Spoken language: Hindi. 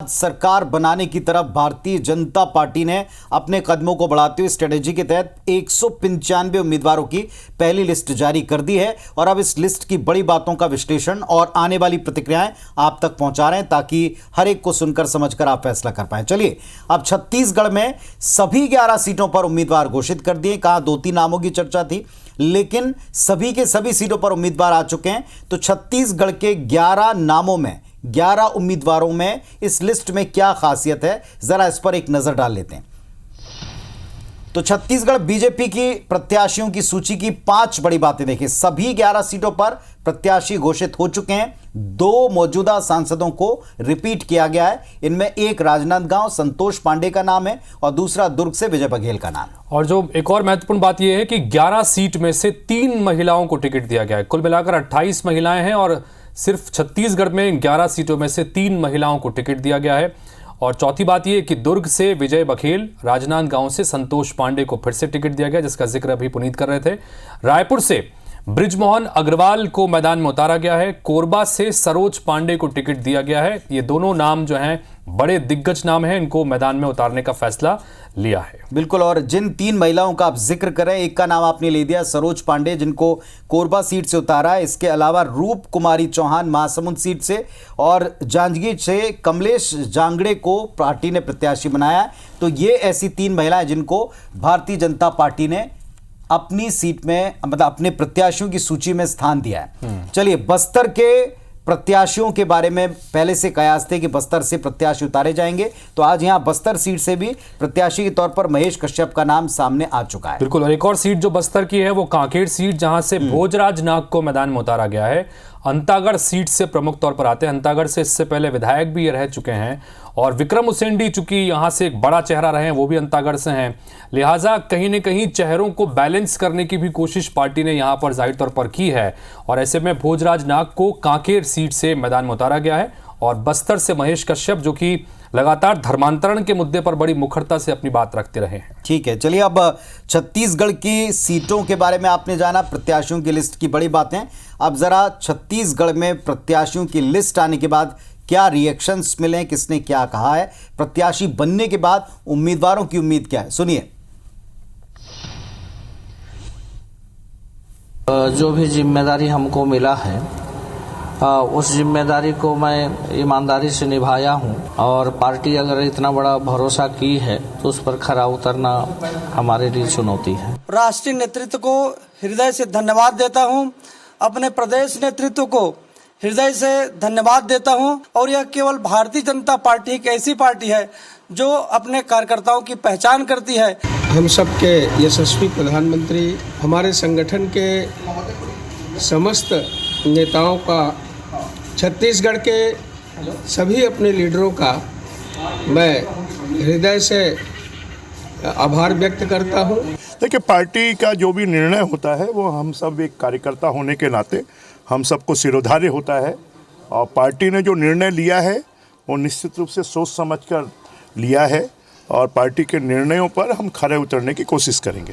सरकार बनाने की तरफ भारतीय जनता पार्टी ने अपने कदमों को बढ़ाते हुए स्ट्रेटेजी के तहत 195 उम्मीदवारों की पहली लिस्ट जारी कर दी है और अब इस लिस्ट की बड़ी बातों का विश्लेषण और आने वाली प्रतिक्रियाएं आप तक पहुंचा रहे हैं ताकि हर एक को सुनकर समझकर आप फैसला कर पाएं। चलिए, अब छत्तीसगढ़ में सभी 11 सीटों पर उम्मीदवार घोषित कर दिए। कहां 2-3 नामों की चर्चा थी, लेकिन सभी के सभी सीटों पर उम्मीदवार आ चुके हैं। तो छत्तीसगढ़ के 11 नामों में 11 उम्मीदवारों में इस लिस्ट में क्या खासियत है, जरा इस पर एक नजर डाल लेते हैं। तो छत्तीसगढ़ बीजेपी की प्रत्याशियों की सूची की 5 बड़ी बातें देखें। सभी 11 सीटों पर प्रत्याशी घोषित हो चुके हैं। 2 मौजूदा सांसदों को रिपीट किया गया है। इनमें एक राजनांदगांव संतोष पांडे का नाम है और दूसरा दुर्ग से विजय बघेल का नाम है। और जो एक और महत्वपूर्ण बात यह है कि 11 सीट में से 3 महिलाओं को टिकट दिया गया है। कुल मिलाकर 28 महिलाएं हैं और सिर्फ छत्तीसगढ़ में 11 सीटों में से 3 महिलाओं को टिकट दिया गया है। और चौथी बात यह कि दुर्ग से विजय बघेल, राजनांदगांव से संतोष पांडे को फिर से टिकट दिया गया, जिसका जिक्र अभी पुनीत कर रहे थे। रायपुर से बृजमोहन अग्रवाल को मैदान में उतारा गया है। कोरबा से सरोज पांडे को टिकट दिया गया है। ये दोनों नाम जो हैं बड़े दिग्गज नाम हैं, इनको मैदान में उतारने का फैसला लिया है। बिल्कुल, और जिन 3 महिलाओं का आप जिक्र करें, एक का नाम आपने ले दिया सरोज पांडे, जिनको कोरबा सीट से उतारा है। इसके अलावा रूप कुमारी चौहान महासमुंद सीट से और जांजगीर से कमलेश जांगड़े को पार्टी ने प्रत्याशी बनाया है। तो ये ऐसी 3 महिलाएं जिनको भारतीय जनता पार्टी ने अपनी सीट में, मतलब अपने प्रत्याशियों की सूची में स्थान दिया है। चलिए, बस्तर के प्रत्याशियों के बारे में पहले से कयास थे कि बस्तर से प्रत्याशी उतारे जाएंगे, तो आज यहां बस्तर सीट से भी प्रत्याशी के तौर पर महेश कश्यप का नाम सामने आ चुका है। बिल्कुल, और एक और सीट जो बस्तर की है वो कांकेर सीट, जहां से भोजराज नाग को मैदान में उतारा गया है। अंतागढ़ सीट से प्रमुख तौर पर आते हैं। अंतागढ़ से इससे पहले विधायक भी रह चुके हैं और विक्रम उसेंडी चूंकि यहां से एक बड़ा चेहरा रहे हैं, वो भी अंतागढ़ से हैं। लिहाजा कहीं न कहीं चेहरों को बैलेंस करने की भी कोशिश पार्टी ने यहां पर जाहिर तौर पर की है और ऐसे में भोजराज नाग को कांकेर सीट से मैदान में उतारा गया है और बस्तर से महेश कश्यप, जो कि लगातार धर्मांतरण के मुद्दे पर बड़ी मुखरता से अपनी बात रखते रहे हैं। ठीक है, चलिए, अब छत्तीसगढ़ की सीटों के बारे में आपने जाना, प्रत्याशियों की लिस्ट की बड़ी बातें। अब जरा छत्तीसगढ़ में प्रत्याशियों की लिस्ट आने के बाद क्या रिएक्शंस मिले, किसने क्या कहा है, प्रत्याशी बनने के बाद उम्मीदवारों की उम्मीद क्या है, सुनिए। जो भी जिम्मेदारी हमको मिला है उस जिम्मेदारी को मैं ईमानदारी से निभाया हूं और पार्टी अगर इतना बड़ा भरोसा की है तो उस पर खरा उतरना हमारे लिए चुनौती है। राष्ट्रीय नेतृत्व को हृदय से धन्यवाद देता हूं, अपने प्रदेश नेतृत्व को हृदय से धन्यवाद देता हूं और यह केवल भारतीय जनता पार्टी एक ऐसी पार्टी है जो अपने कार्यकर्ताओं की पहचान करती है। हम सबके यशस्वी प्रधानमंत्री, हमारे संगठन के समस्त नेताओं का, छत्तीसगढ़ के सभी अपने लीडरों का मैं हृदय से आभार व्यक्त करता हूं। देखिए, पार्टी का जो भी निर्णय होता है वो हम सब एक कार्यकर्ता होने के नाते हम सबको सिरोधार्य होता है और पार्टी ने जो निर्णय लिया है वो निश्चित रूप से सोच समझकर लिया है और पार्टी के निर्णयों पर हम खरे उतरने की कोशिश करेंगे।